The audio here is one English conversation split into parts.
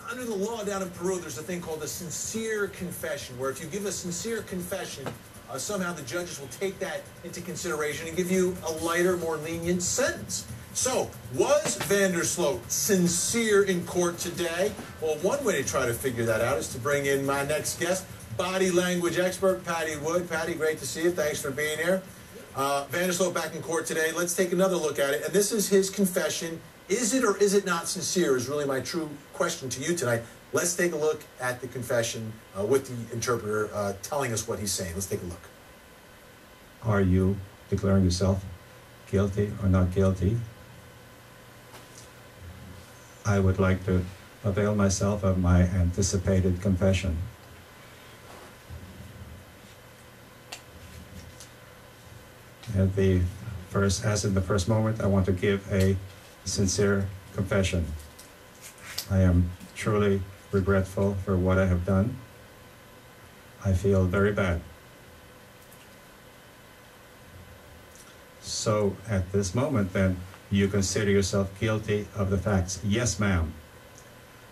under the law down in Peru, there's a thing called a sincere confession, where if you give a sincere confession, somehow the judges will take that into consideration and give you a lighter, more lenient sentence. So, was Sloot sincere in court today? Well, one way to try to figure that out is to bring in my next guest, body language expert, Patti Wood. Patti, great to see you. Thanks for being here. Sloot back in court today. Let's take another look at it. And this is his confession. Is it or is it not sincere is really my true question to you tonight. Let's take a look at the confession with the interpreter telling us what he's saying. Let's take a look. Are you declaring yourself guilty or not guilty? I would like to avail myself of my anticipated confession. As in the first moment, I want to give a sincere confession. I am truly regretful for what I have done. I feel very bad. So at this moment, then, you consider yourself guilty of the facts. Yes, ma'am.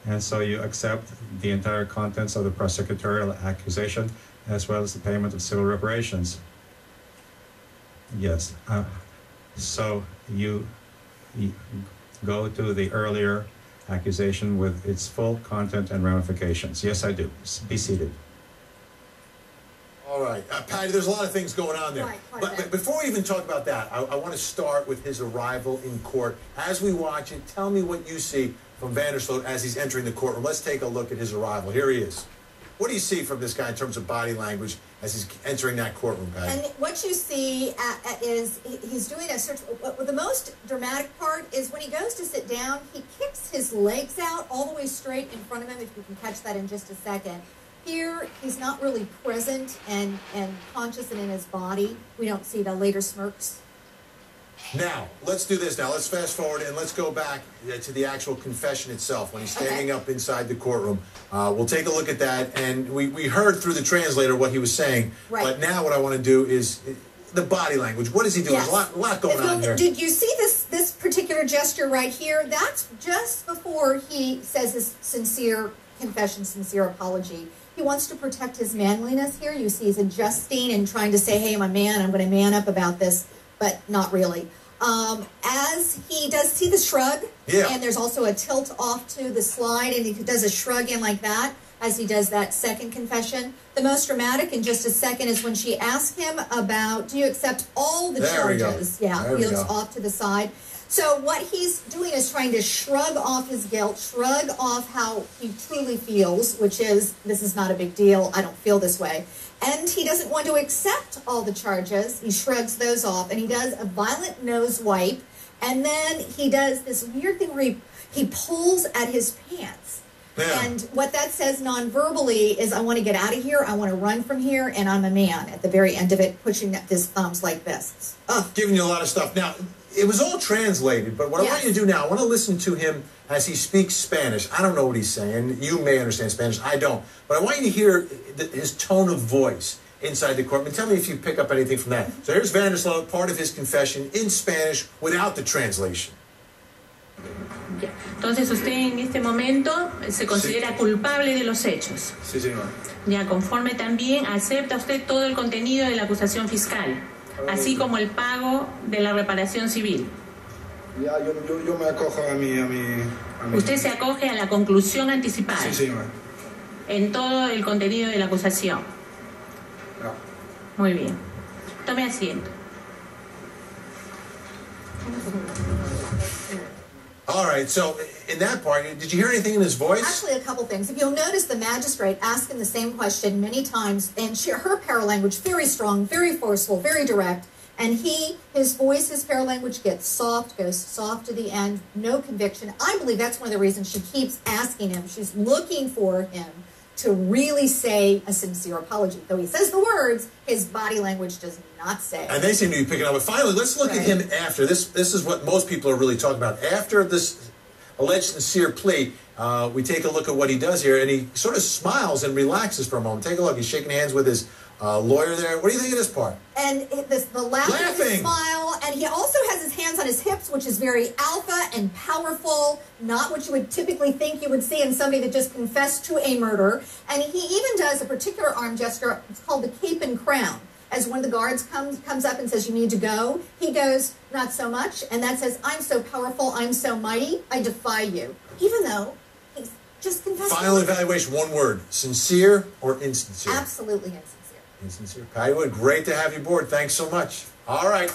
And so you accept the entire contents of the prosecutorial accusation as well as the payment of civil reparations. Yes. So you go to the earlier accusation with its full content and ramifications. Yes, I do. Be seated. All right. Patti, there's a lot of things going on there. Right, but before we even talk about that, I want to start with his arrival in court. As we watch it, tell me what you see from Sloot as he's entering the courtroom. Let's take a look at his arrival. Here he is. What do you see from this guy in terms of body language as he's entering that courtroom, Patti? And what you see is he's doing a search. The most dramatic part is when he goes to sit down, he kicks his legs out all the way straight in front of him, if you can catch that in just a second. Here, he's not really present and conscious and in his body. We don't see the later smirks. Now, let's do this now. Let's fast forward and let's go back to the actual confession itself when he's standing up inside the courtroom. We'll take a look at that. And we heard through the translator what he was saying. Right. But now what I want to do is the body language. What is he doing? Yes. There's a lot going on here. Did you see this particular gesture right here? That's just before he says his sincere confession, sincere apology. He wants to protect his manliness here. You see he's adjusting and trying to say, hey, I'm a man, I'm going to man up about this, but not really. As he does, see the shrug? Yeah. And there's also a tilt off to the slide, and he does a shrug in like that as he does that second confession. The most dramatic in just a second is when she asks him about, do you accept all the charges? Yeah, he looks off to the side. So what he's doing is trying to shrug off his guilt, shrug off how he truly feels, which is, this is not a big deal, I don't feel this way. And he doesn't want to accept all the charges. He shrugs those off, and he does a violent nose wipe, and then he does this weird thing where he pulls at his pants. Yeah. And what that says non-verbally is, I want to get out of here, I want to run from here, and I'm a man. At the very end of it, pushing his thumbs like this. Giving you a lot of stuff. Now, it was all translated, but what I want you to do now, I want to listen to him as he speaks Spanish. I don't know what he's saying. You may understand Spanish. I don't. But I want you to hear his tone of voice inside the courtroom. And tell me if you pick up anything from that. So here's Sloot, part of his confession in Spanish without the translation. Entonces usted en este momento se considera culpable de los hechos. Sí, señor. Ya conforme también acepta usted todo el contenido de la acusación fiscal, así como el pago de la reparación civil. Ya, yo me acojo a mi... Usted se acoge a la conclusión anticipada. Sí, señor. En todo el contenido de la acusación. Ya. Muy bien. Tome asiento. All right, so in that part, did you hear anything in his voice? Actually, a couple things. If you'll notice, the magistrate asked him the same question many times, and her paralanguage, very strong, very forceful, very direct, and his voice, his paralanguage gets soft, goes soft to the end, no conviction. I believe that's one of the reasons she keeps asking him. She's looking for him to really say a sincere apology. Though he says the words, his body language does not say. And they seem to be picking up. But finally, let's look at him after. This is what most people are really talking about. After this alleged sincere plea, we take a look at what he does here, and he sort of smiles and relaxes for a moment. Take a look. He's shaking hands with his Lawyer there. What do you think of this part? And the laughing smile, and he also has his hands on his hips, which is very alpha and powerful, not what you would typically think you would see in somebody that just confessed to a murder. And he even does a particular arm gesture. It's called the cape and crown. As one of the guards comes up and says, you need to go, he goes, not so much. And that says, I'm so powerful, I'm so mighty, I defy you. Even though he's just confessed. Final evaluation, one word. Sincere or insincere? Absolutely insincere. Insincere. Patti Wood, great to have you aboard. Thanks so much. All right.